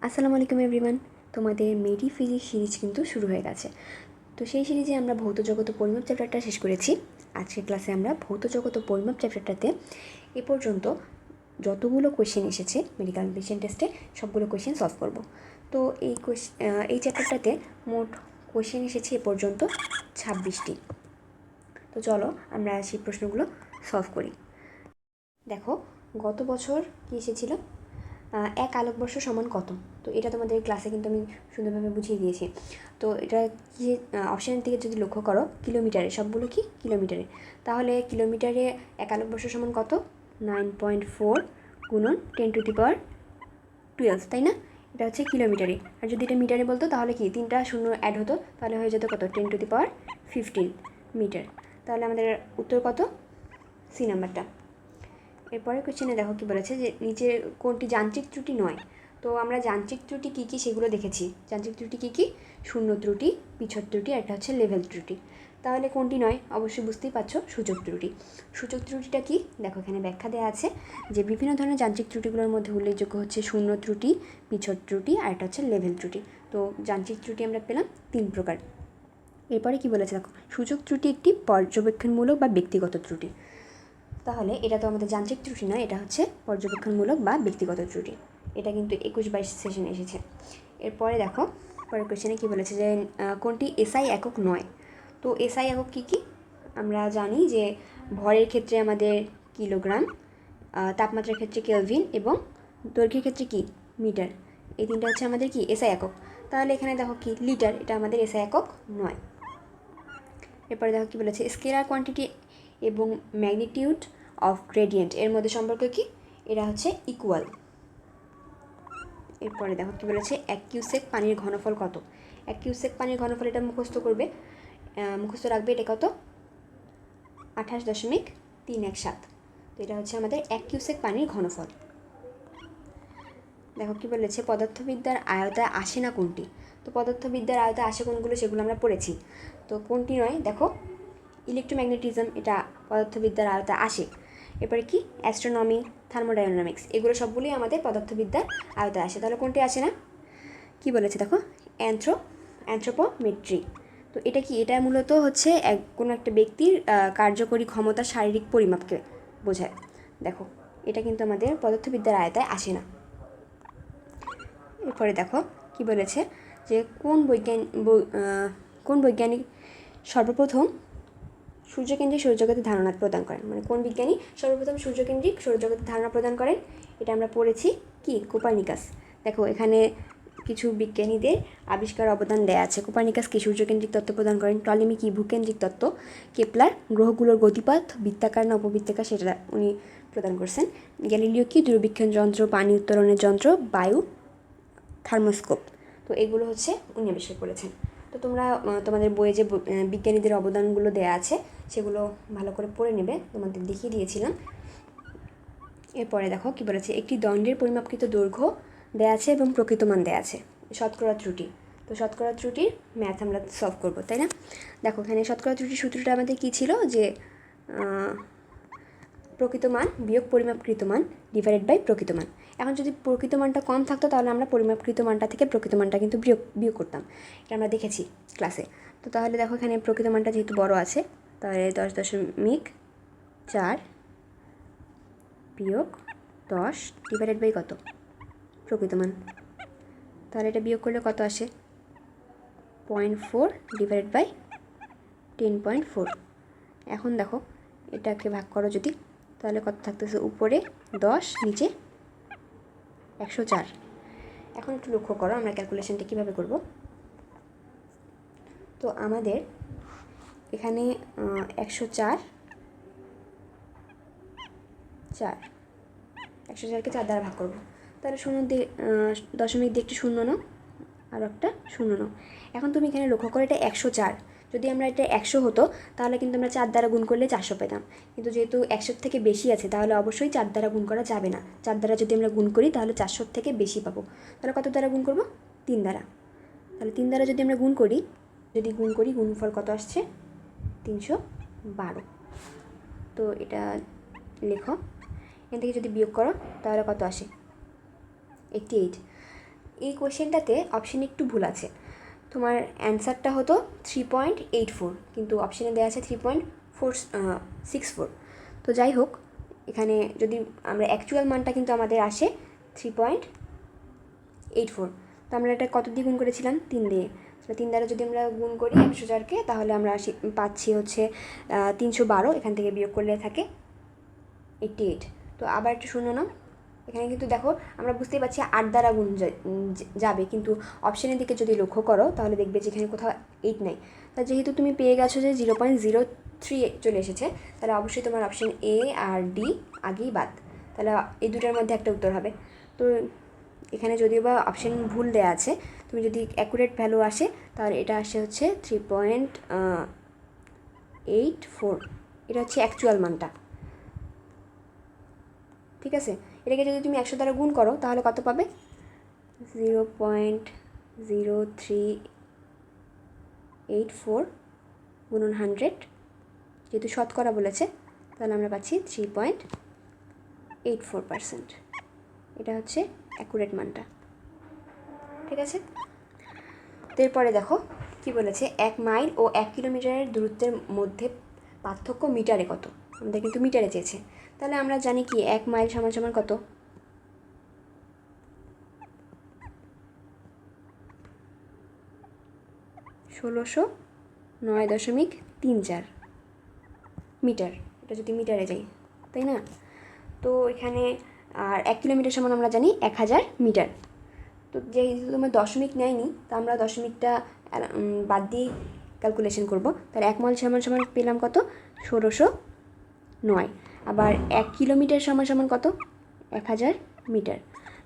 আসসালামু আলাইকুম এভরিওয়ান। তোমাদের মেডি ফিজিক্স সিরিজ কিন্তু শুরু হয়ে গেছে। তো সেই সিরিজে আমরা ভৌত জগৎ ও পরিমাপ চ্যাপ্টারটা শেষ করেছি। আজকের ক্লাসে আমরা ভৌত জগৎ ও পরিমাপ চ্যাপ্টারটাতে এ পর্যন্ত যতগুলো কোয়েশ্চেন এসেছে মেডিকেল রিটেন টেস্টে সবগুলো কোয়েশ্চেন সলভ করব। তো এই চ্যাপ্টারটাতে মোট কোয়েশ্চেন এসেছে এ পর্যন্ত 26টি। তো চলো আমরা সেই প্রশ্নগুলো সলভ করি। দেখো, গত বছর কী এসেছিল, এক আলোকবর্ষ সমান কত। তো এটা তোমাদের ক্লাসে কিন্তু আমি সুন্দরভাবে বুঝিয়ে দিয়েছি। তো এটা কি অপশানের দিকে যদি লক্ষ্য করো, কিলোমিটারে, সবগুলো কি কিলোমিটারে, তাহলে কিলোমিটারে এক আলোকবর্ষ সমান কত, 9.4 গুণন 10⁻12, তাই না? এটা হচ্ছে কিলোমিটারে। আর যদি এটা মিটারে বলতো তাহলে কি 3টা শূন্য অ্যাড হতো, তাহলে হয়ে যেত কত, 10⁻15 মিটার। তাহলে আমাদের উত্তর কত, সি নাম্বারটা। এরপরে কোয়েশ্চেনে দেখো কি বলেছে, যে নিচে কোনটি যান্ত্রিক ত্রুটি নয়। তো আমরা যান্ত্রিক ত্রুটি কী কী সেগুলো দেখেছি। যান্ত্রিক ত্রুটি কী কী, শূন্য ত্রুটি, পিছর ত্রুটি, আর একটা হচ্ছে লেভেল ত্রুটি। তাহলে কোনটি নয়, অবশ্যই বুঝতেই পারছো, সূচক ত্রুটি। সূচক ত্রুটিটা কি, দেখো এখানে ব্যাখ্যা দেওয়া আছে যে বিভিন্ন ধরনের যান্ত্রিক ত্রুটিগুলোর মধ্যে উল্লেখযোগ্য হচ্ছে শূন্য ত্রুটি, পিছর ত্রুটি, আর একটা হচ্ছে লেভেল ত্রুটি। তো যান্ত্রিক ত্রুটি আমরা পেলাম 3 প্রকার। এরপরে কি বলেছে দেখো, সূচক ত্রুটি একটি পর্যবেক্ষণমূলক বা ব্যক্তিগত ত্রুটি। তাহলে এটা তো আমাদের যান্ত্রিক ত্রুটি নয়, এটা হচ্ছে পর্যবেক্ষণমূলক বা ব্যক্তিগত ত্রুটি। এটা কিন্তু 21-22 সেশনে এসেছে। এরপরে দেখো, পরের কোয়েশ্চেনে কী বলেছে, যে কোনটি এসআই একক নয়। তো এসআই একক কী কী, আমরা জানি যে ভরের ক্ষেত্রে আমাদের কিলোগ্রাম, তাপমাত্রার ক্ষেত্রে কেলভিন, এবং দৈর্ঘ্যের ক্ষেত্রে কি মিটার। এই তিনটা হচ্ছে আমাদের কি এসআই একক। তাহলে এখানে দেখো কি লিটার, এটা আমাদের এসআই একক নয়। এরপরে দেখো কী বলেছে, স্কেলার কোয়ান্টিটি এবং ম্যাগনিটিউড অফ গ্রেডিয়েন্ট এর মধ্যে সম্পর্ক কি, এরা হচ্ছে ইকুয়াল। এরপরে দেখো কী বলেছে, 1 কিউসেক পানির ঘনফল কত। 1 কিউসেক পানির ঘনফল, এটা মুখস্থ করবে, মুখস্থ রাখবে, এটা কত, 28.317। তো এটা হচ্ছে আমাদের 1 কিউসেক পানির ঘনফল। দেখো কী বলেছে, পদার্থবিদ্যার আয়তায় আসে না কোনটি। তো পদার্থবিদ্যার আয়তায় আসে কোনগুলো সেগুলো আমরা পড়েছি। তো কোনটি নয়, দেখো ইলেকট্রোম্যাগনেটিজম, এটা পদার্থবিদ্যার আয়তায় আসে। এরপরে কি অ্যাস্ট্রোনমি, থার্মোডাইনামিক্স, এগুলো সবগুলোই আমাদের পদার্থবিদ্যার আয়তায় আসে। তাহলে কোনটি আসে না, কি বলেছে দেখো, অ্যানথ্রোপোমেট্রি। তো এটা কি, এটা মূলত হচ্ছে কোনো একটা ব্যক্তির কার্যকরী ক্ষমতা, শারীরিক পরিমাপকে বোঝায়। দেখো এটা কিন্তু আমাদের পদার্থবিদ্যার আয়তায় আসে না। এরপরে দেখো কি বলেছে, যে কোন বৈজ্ঞানিক সর্বপ্রথম সূর্যকেন্দ্রিক সৌরজগতের ধারণা প্রদান করেন। মানে কোন বিজ্ঞানী সর্বপ্রথম সূর্যকেন্দ্রিক সৌরজগতের ধারণা প্রদান করেন, এটা আমরা পড়েছি কি কোপার্নিকাস। দেখো এখানে কিছু বিজ্ঞানীদের আবিষ্কার অবদান দেয়া আছে। কোপার্নিকাস কি সূর্যকেন্দ্রিক তত্ত্ব প্রদান করেন, টলেমি কি ভূকেন্দ্রিক তত্ত্ব, কেপলার গ্রহগুলোর গতিপথ বৃত্তাকার না উপবৃত্তাকার সেটা উনি প্রদান করছেন, গ্যালিলিও কি দূরবীক্ষণ যন্ত্র, পানি উত্তোলনের যন্ত্র, বায়ু থার্মোস্কোপ। তো এগুলো হচ্ছে উনি আবিষ্কার করেছেন। তো তোমরা তোমাদের বইয়ে যে বিজ্ঞানীদের অবদানগুলো দেয়া আছে সেগুলো ভালো করে পড়ে নেবে, তোমাদের দেখিয়ে দিয়েছিলাম। এরপরে দেখো কি বলেছে, একটি দণ্ডের পরিমাপকৃত দৈর্ঘ্য দেয়া আছে এবং প্রকৃত মান দেয়া আছে। শতকরা ত্রুটি, তো শতকরা ত্রুটির ম্যাথ আমরা সলভ করবো, তাই না? দেখো এখানে শতকরা ত্রুটির সূত্রটা আমাদের কী ছিল, যে প্রকৃত মান বিয়োগ পরিমাপকৃত মান ডিভাইডেড বাই প্রকৃত মান। এখন যদি প্রকৃত মানটা কম থাকতো তাহলে আমরা পরিমাপকৃত মানটা থেকে প্রকৃত মানটা কিন্তু বিয়োগ করতাম, এটা আমরা দেখেছি ক্লাসে। তো তাহলে দেখো এখানে প্রকৃত মানটা যেহেতু বড় আছে, তাহলে 10.4 বিয়োগ 10 ডিভাইডেড বাই কত, প্রকৃত মান। তাহলে এটা বিয়োগ করলে কত আসে, 0.4 ডিভাইডেড বাই 10.4। এখন দেখো এটাকে ভাগ করো যদি, তাহলে কত থাকতেছে, উপরে 10 নিচে 104। এখন একটু লক্ষ্য করো আমরা ক্যালকুলেশনটা কীভাবে করব। তো আমাদের এখানে 104কে 4 দ্বারা ভাগ করব। তাহলে শূন্য দিয়ে দশমিক দিয়ে একটি শূন্য নাও, আর একটা শূন্য নাও। এখন তুমি এখানে লক্ষ্য করো, এটা 104। যদি আমরা এটা 100 হতো তাহলে কিন্তু আমরা 4 দ্বারা গুণ করলে 400 পেতাম, কিন্তু যেহেতু 100 থেকে বেশি আছে তাহলে অবশ্যই 4 দ্বারা গুণ করা যাবে না। 4 দ্বারা যদি আমরা গুণ করি তাহলে 400 থেকে বেশি পাবো। তাহলে কত দ্বারা গুণ করব, 3 দ্বারা। তাহলে 3 দ্বারা যদি আমরা গুণ করি, গুণফল কত আসছে, 312। তো এটা লেখো, এখান থেকে যদি বিয়োগ করো তাহলে কত আসে, 88। এই কোয়েশ্চেনটাতে অপশানে একটু ভুল আছে, তোমার অ্যান্সারটা হতো 3.84, কিন্তু অপশানে দেওয়া আছে 3.64। তো যাই হোক, এখানে যদি আমরা অ্যাকচুয়াল মানটা কিন্তু আমাদের আসে 3.84। তো আমরা এটা কত দিয়ে গুণ করেছিলাম? 3 দিয়ে। তো 3 দ্বারা যদি আমরা গুণ করি 100,000-কে, তাহলে আমরা পাচ্ছি হচ্ছে 312, এখান থেকে বিয়োগ করলে থাকে 88। তো আবার একটু শুনে নাও, এখানে কিন্তু দেখো আমরা বুঝতেই পারছি 8 দ্বারা গুণ যাবে, কিন্তু অপশানের দিকে যদি লক্ষ্য করো তাহলে দেখবে যে এখানে কোথাও 8 নাই। তা যেহেতু তুমি পেয়ে গেছো যে 0.03 চলে এসেছে, তাহলে অবশ্যই তোমার অপশান এ আর ডি আগেই বাদ, তাহলে এই দুটোর মধ্যে একটা উত্তর হবে। তো এখানে যদিও বা অপশান ভুল দেওয়া আছে, তুমি যদি অ্যাকুরেট ভ্যালু আসে তাহলে এটা আসে হচ্ছে 3.84, এটা হচ্ছে অ্যাকচুয়াল মানটা। ঠিক আছে, এটাকে যদি তুমি 100 দ্বারা গুণ করো তাহলে কত পাবে? 0.0384 গুণন 100, যেহেতু শতকরা বলেছে তাহলে আমরা পাচ্ছি 3.84%। এটা হচ্ছে অ্যাকুরেট মানটা। ঠিক আছে, তো এরপরে দেখো কি বলেছে, 1 মাইল ও 1 কিলোমিটারের দূরত্বের মধ্যে পার্থক্য মিটারে কত? আমাদের কিন্তু মিটারে চেয়েছে, তাহলে আমরা জানি কি 1 মাইল সমান সমান কত? 1609.34 মিটার, এটা যদি মিটারে যাই, তাই না? তো এখানে আর 1 কিলোমিটার সমান আমরা জানি 1000 মিটার। তো যেহেতু তোমার দশমিক নেয়নি, তো আমরা দশমিকটা বাদ দিয়ে ক্যালকুলেশন করব। তাহলে 1 মাইল সমান সমান পেলাম কত? 1609। আবার 1 কিলোমিটার সমান সমান কত? 1000 মিটার।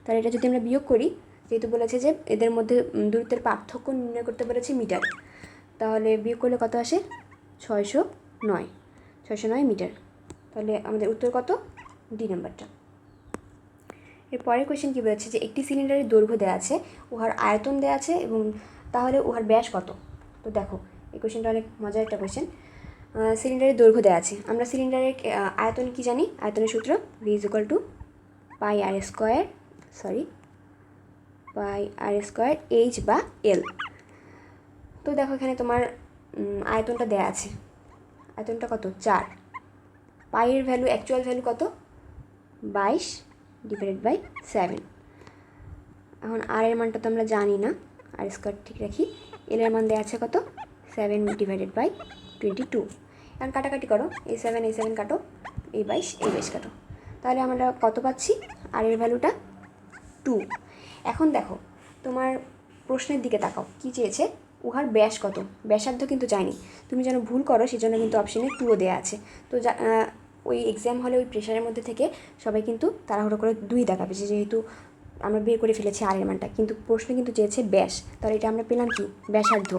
তাহলে এটা যদি আমরা বিয়োগ করি, যেহেতু বলেছে যে এদের মধ্যে দূরত্বের পার্থক্য নির্ণয় করতে বলেছে মিটার, তাহলে বিয়োগ করলে কত আসে? 609 মিটার। তাহলে আমাদের উত্তর কত? ডি নাম্বারটা। এর পরের কোয়েশ্চেন কী বলেছে, যে একটি সিলিন্ডারের দৈর্ঘ্য দেওয়া আছে, উহার আয়তন দেওয়া আছে, এবং তাহলে উহার ব্যাস কত? তো দেখো এই কোয়েশ্চেনটা অনেক মজার একটা কোয়েশ্চেন। সিলিন্ডারের দৈর্ঘ্য দেওয়া আছে, আমরা সিলিন্ডারের আয়তন কি জানি? আয়তনের সূত্র পাই আর স্কোয়ার এইচ বা এল। তো দেখো এখানে তোমার আয়তনটা দেওয়া আছে, আয়তনটা কত? 4। পাইয়ের ভ্যালু, অ্যাকচুয়াল ভ্যালু কত? 22/7। এখন আর এর মানটা তো আমরা জানি না, আর স্কোয়ার ঠিক রাখি। এল এর মান দেওয়া আছে কত? 7/22। এখন কাটাকাটি করো, এই 7 কাটো, এই 22 কাটো, তাহলে আমরা কত পাচ্ছি? আর এর ভ্যালুটা 2। এখন দেখো তোমার প্রশ্নের দিকে তাকাও, কী চেয়েছে? উহার ব্যাস কত? ব্যাসার্ধ কিন্তু চাইনি, তুমি যেন ভুল করো সেজন্য কিন্তু অপশানে 2ও দেওয়া আছে। তো ওই এক্সাম হলে ওই প্রেশারের মধ্যে থেকে সবাই কিন্তু তাড়াহুড়ো করে 2 দেখাবে, যেহেতু আমরা বের করে ফেলেছি আর এর মানটা, কিন্তু প্রশ্ন কিন্তু চেয়েছে ব্যাস। তাহলে এটা আমরা পেলাম কি? ব্যাসার্ধ।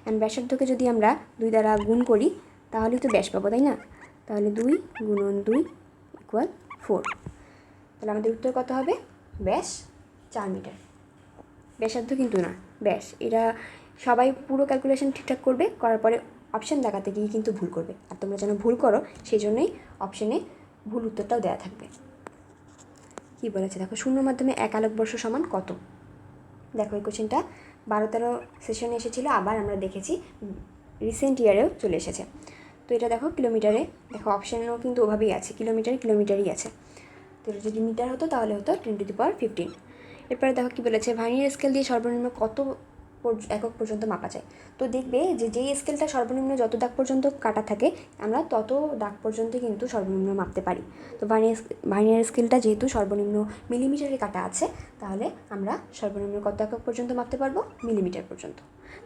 অ্যান্ড ব্যাসার্ধকে যদি আমরা 2 দ্বারা গুণ করি তাহলেই তো ব্যাস পাবো, তাই না? তাহলে 2 × 2 = 4। তাহলে আমাদের উত্তর কত হবে? ব্যাস 4 মিটার। ব্যাসার্ধ কিন্তু না, ব্যাস। এটা সবাই পুরো ক্যালকুলেশন ঠিকঠাক করবে, করার পরে অপশান দেখাতে গিয়ে কিন্তু ভুল করবে, আর তোমরা যেন ভুল করো সেই জন্যই অপশানে ভুল উত্তরটাও দেওয়া থাকবে। কী বলেছে দেখো, শূন্য মাধ্যমে 1 আলোকবর্ষ সমান কত? দেখো এই কোশ্চেনটা 12-13 সেশনে এসেছিলো, আবার আমরা দেখেছি রিসেন্ট ইয়ারেও চলে এসেছে। তো এটা দেখো কিলোমিটারে, দেখো অপশানেও কিন্তু ওভাবেই আছে, কিলোমিটারই আছে। তো যদি মিটার হতো তাহলে হতো 10⁻15। এরপরে দেখো কী বলেছে, ভার্নিয়ার স্কেল দিয়ে সর্বনিম্ন কত একক পর্যন্ত মাপা যায়? তো দেখবে যে যেই স্কেলটা সর্বনিম্ন যত দাগ পর্যন্ত কাটা থাকে, আমরা তত দাগ পর্যন্ত কিন্তু সর্বনিম্ন মাপতে পারি। তো ভার্নিয়ার স্কেলটা যেহেতু সর্বনিম্ন মিলিমিটারে কাটা আছে, তাহলে আমরা সর্বনিম্ন কত একক পর্যন্ত মাপতে পারবো? মিলিমিটার পর্যন্ত।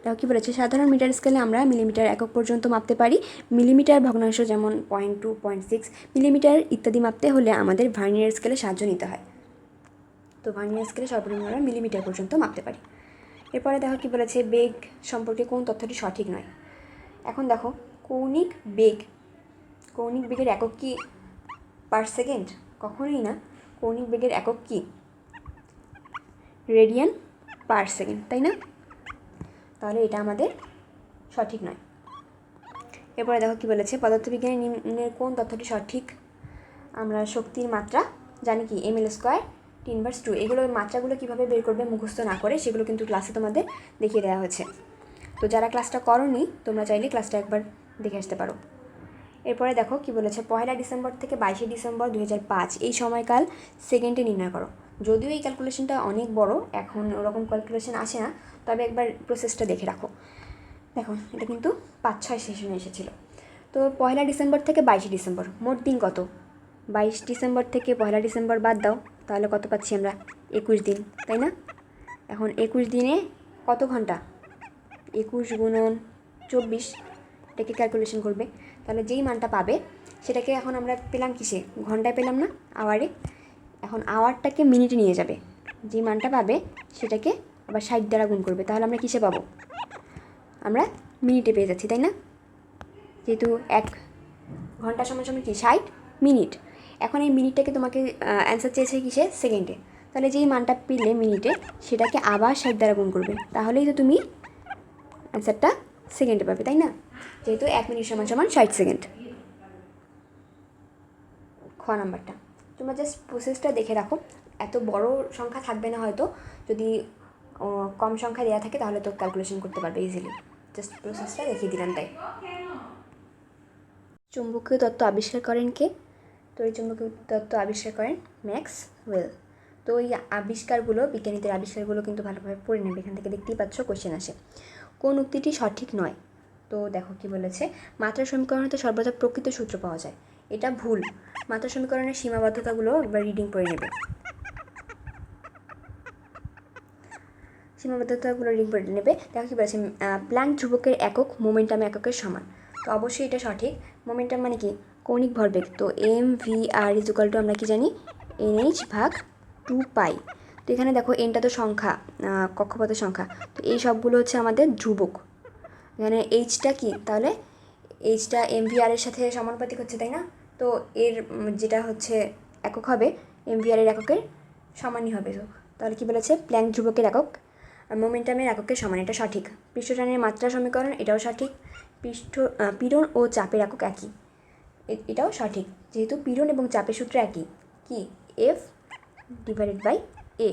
দেখো কী বলেছে, সাধারণ মিটার স্কেলে আমরা মিলিমিটার একক পর্যন্ত মাপতে পারি। মিলিমিটার ভগ্নাংশ যেমন 0.2, 0.6 মিলিমিটার ইত্যাদি মাপতে হলে আমাদের ভার্নিয়ার স্কেলে সাহায্য নিতে হয়। তো ভার্নিয়ার স্কেলে সর্বনিম্ন আমরা মিলিমিটার পর্যন্ত মাপতে পারি। এরপরে দেখো কী বলেছে, বেগ সম্পর্কে কোন তথ্যটি সঠিক নয়? এখন দেখো কৌণিক বেগের একক কি পার সেকেন্ড? কখনোই না। কৌণিক বেগের একক কি? রেডিয়ান পার সেকেন্ড, তাই না? তাহলে এটা আমাদের সঠিক নয়। এরপরে দেখো কী বলেছে, পদার্থবিজ্ঞানের নিম্নের কোন তথ্যটি সঠিক? আমরা শক্তির মাত্রা জানি কি ml² টি−2 এগুলো মাত্রাগুলো কীভাবে বের করবে মুখস্থ না করে সেগুলো কিন্তু ক্লাসে তোমাদের দেখিয়ে দেওয়া হয়েছে। তো যারা ক্লাসটা করোনি তোমরা চাইলে ক্লাসটা একবার দেখে আসতে পারো। এরপরে দেখো কি বলেছে, 1 ডিসেম্বর থেকে 22 ডিসেম্বর 2005 এই সময়কাল সেকেন্ডে নির্ণয় করো। যদিও এই ক্যালকুলেশনটা অনেক বড়, এখন ওরকম ক্যালকুলেশন আসে না, তবে একবার প্রসেসটা দেখে রাখো। দেখো এটা কিন্তু 5-6 সেশনে এসেছিলো। তো 1 ডিসেম্বর থেকে 22 ডিসেম্বর মোট দিন কত? 22 ডিসেম্বর থেকে 1 ডিসেম্বর বাদ দাও, তাহলে কত পাচ্ছি আমরা? 21 দিন, তাই না? এখন 21 দিনে কত ঘন্টা? 21 গুণন 24, এটাকে ক্যালকুলেশন করবে। তাহলে যেই মানটা পাবে সেটাকে এখন আমরা পেলাম কিসে? ঘন্টায় পেলাম না, আওয়ারে। এখন আওয়ারটাকে মিনিটে নিয়ে যাবে, যেই মানটা পাবে সেটাকে আবার 60 দ্বারা গুণ করবে। তাহলে আমরা কিসে পাবো? আমরা মিনিটে পেয়ে যাচ্ছি, তাই না? যেহেতু 1 ঘন্টা সমান সমান কি 60 মিনিট। এখন এই মিনিটটাকে তোমাকে অ্যান্সার চেয়েছে কিসে? সেকেন্ডে। তাহলে যেই মানটা পেলে মিনিটে সেটাকে আবার 60 দ্বারা গুণ করবে, তাহলেই তো তুমি অ্যান্সারটা সেকেন্ডে পাবে, তাই না? যেহেতু 1 মিনিট সমান সমান 60 সেকেন্ড। খ নাম্বারটা তোমরা জাস্ট প্রসেসটা দেখে রাখো, এত বড় সংখ্যা থাকবে না হয়তো, যদি কম সংখ্যা দেওয়া থাকে তাহলে তো ক্যালকুলেশন করতে পারবে ইজিলি। জাস্ট প্রসেসটা দেখিয়ে দিলাম তাই। চুম্বকীয় তত্ত্ব আবিষ্কার করেন কে? তো এই চুম্বকীয় তত্ত্ব আবিষ্কার করেন ম্যাক্সওয়েল। তো এই আবিষ্কারগুলো, বিজ্ঞানীদের আবিষ্কারগুলো কিন্তু ভালোভাবে পড়ে নেবে, এখান থেকে দেখতেই পাচ্ছ কোশ্চেন আসে। কোন উক্তিটি সঠিক নয়? তো দেখো কি বলেছে, মাত্রা সমীকরণ হতে সর্বদা প্রকৃত সূত্র পাওয়া যায়। এটা ভুল। মাত্রা সমীকরণের সীমাবদ্ধতাগুলো একবার রিডিং পড়ে নেবে। সীমাবদ্ধতাগুলো রিডিং পড়ে নেবে। দেখো কি বলেছে, প্ল্যাঙ্ক ধ্রুবকের একক মোমেন্টাম এককের সমান। তো অবশ্যই এটা সঠিক। মোমেন্টাম মানে কি? কৌণিক ভরবেগ। তো mvr = আমরা কি জানি? nh/2π। তো এখানে দেখো এনটা তো সংখ্যা, কক্ষপথের সংখ্যা। তো এই সবগুলো হচ্ছে আমাদের ধ্রুবক। এখানে এইচটা কি? তাহলে এইচটা mvr এর সাথে সমানুপাতিক হচ্ছে, তাই না? তো এর যেটা হচ্ছে একক হবে mvr এর এককের সমানই হবে। তো তাহলে কি বলেছে, প্ল্যাঙ্ক ধ্রুবকের একক আর মোমেন্টামের এককের সমান, এটা সঠিক। পৃষ্ঠটানের মাত্রা সমীকরণ, এটাও সঠিক। পীড়ন ও চাপের একক একই, এটাও সঠিক। যেহেতু পীড়ন এবং চাপের সূত্র একই, কি F/A,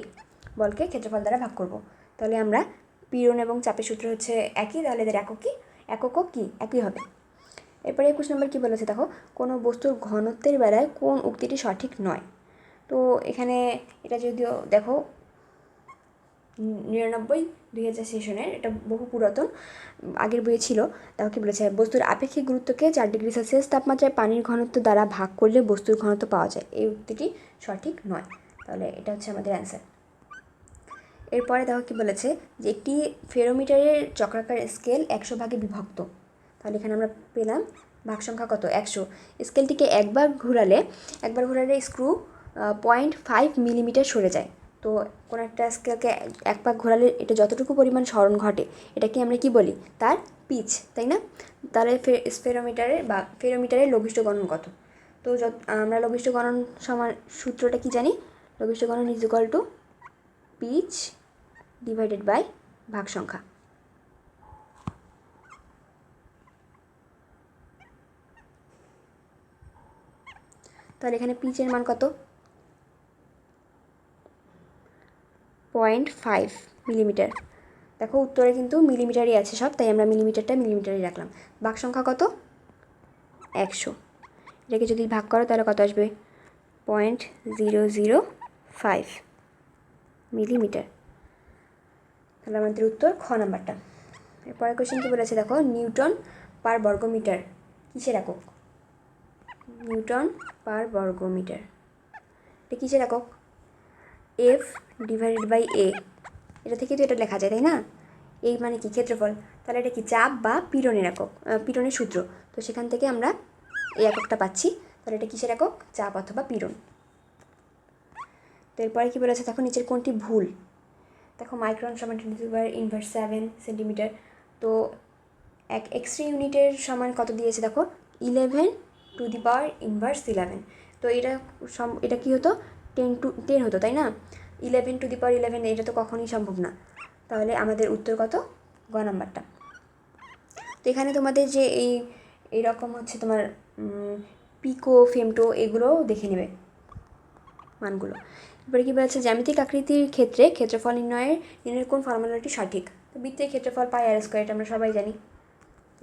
বলকে ক্ষেত্রফল দ্বারা ভাগ করব। তাহলে আমরা পীড়ন এবং চাপের সূত্র হচ্ছে একই, তাহলে এদের এককও কি একই হবে। এরপরে 21 নম্বর কী বলেছে দেখো, কোনো বস্তুর ঘনত্বের বেলায় কোন উক্তিটি সঠিক নয়? তো এখানে এটা যদিও দেখো 99-2000 সেশনের, এটা বহু পুরাতন, আগের বইয়ে ছিল। দেখো কী বলেছে, বস্তুর আপেক্ষিক গুরুত্বকে 4 ডিগ্রি সেলসিয়াস তাপমাত্রায় পানির ঘনত্ব দ্বারা ভাগ করলে বস্তুর ঘনত্ব পাওয়া যায়। এই উক্তিটি সঠিক নয়। তাহলে এটা হচ্ছে আমাদের অ্যান্সার। এরপরে দেখো কী বলেছে, যে একটি ফেরোমিটারের চক্রাকার স্কেল 100 ভাগে বিভক্ত। তাহলে এখানে আমরা পেলাম ভাগ সংখ্যা কত? 100। স্কেলটিকে একবার ঘোরালে স্ক্রু 0.5 মিলিমিটার সরে যায়। তো কোনো একটা স্কেলকে এক পাক ঘোরালে এটা যতটুকু পরিমাণ সরণ ঘটে এটাকে আমরা কি বলি? তার পিচ, তাই না? তাহলে ফেরোমিটারের লঘিষ্ঠ গণন কত? তো আমরা লঘিষ্ঠ গণন সমান সূত্রটা কি জানি? লঘিষ্ঠ গণন = পিচ ডিভাইডেড বাই ভাগ সংখ্যা। তাহলে এখানে পিচের মান কত? 0.5 মিলিমিটার। দেখো উত্তরে কিন্তু মিলিমিটারই আছে সব, তাই আমরা মিলিমিটারই রাখলাম। ভাগ সংখ্যা কত? 100। এটাকে যদি ভাগ করো তাহলে কত আসবে? 0.005 মিলিমিটার। তাহলে আমাদের উত্তর খ নাম্বারটা। এরপরে কোশ্চেন কী বলেছে দেখো, নিউটন পার বর্গমিটার কিসের একক? নিউটন পার বর্গমিটার এটা কিসের একক? F/A। এটা থেকে তো এটা লেখা যায়, তাই না? এই মানে কি? ক্ষেত্রফল। তাহলে এটা কি? চাপ বা পীড়নের একক, পীড়নের সূত্র। তো সেখান থেকে আমরা এই এককটা পাচ্ছি। তাহলে এটা কিসের একক? চাপ অথবা পীড়ন। তো এরপরে কী বলেছে দেখো, নিচের কোনটি ভুল? দেখো মাইক্রন = 10⁻⁷ সেন্টিমিটার। তো এক এক্সরে ইউনিটের সমান কত দিয়েছে দেখো? 11⁻11। তো এটা কী হতো? 10 হতো, তাই না? 11⁻11 এটা তো কখনোই সম্ভব না। তাহলে আমাদের উত্তর কত? গ নাম্বারটা। তো এখানে তোমাদের যে এইরকম হচ্ছে তোমার পিকো, ফেমটো এগুলোও দেখে নেবে মানগুলো। এবারে কী বলছে, জ্যামিতিক আকৃতির ক্ষেত্রে ক্ষেত্রফল নির্ণয়ের কোন ফর্মুলাটি সঠিক? তো বৃত্তের ক্ষেত্রফল পাই আর স্কোয়ার, এটা আমরা সবাই জানি,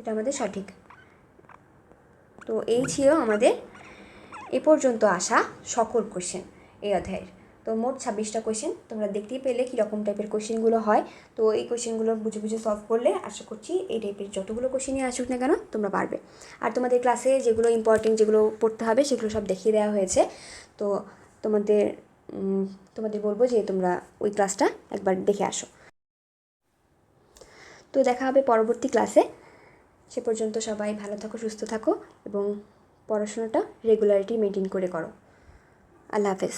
এটা আমাদের সঠিক। তো এই ছিল আমাদের এ পর্যন্ত আসা সকল কোশ্চেন এই অধ্যায়ের। তো মোট 26টা কোশ্চেন, তোমরা দেখতেই পেলে কীরকম টাইপের কোশ্চেনগুলো হয়। তো এই কোশ্চেনগুলো বুঝে বুঝে সলভ করলে আশা করছি এই টাইপের যতগুলো কোশ্চেনই আসুক না কেন তোমরা পারবে। আর তোমাদের ক্লাসে যেগুলো ইম্পর্টেন্ট, যেগুলো পড়তে হবে সেগুলো সব দেখিয়ে দেওয়া হয়েছে। তো তোমাদের বলবো যে তোমরা ওই ক্লাসটা একবার দেখে আসো। তো দেখা হবে পরবর্তী ক্লাসে। সে পর্যন্ত সবাই ভালো থাকো, সুস্থ থাকো এবং পড়াশোনাটা রেগুলারিটি মেনটেন করে করো। আল্লাহ হাফেজ।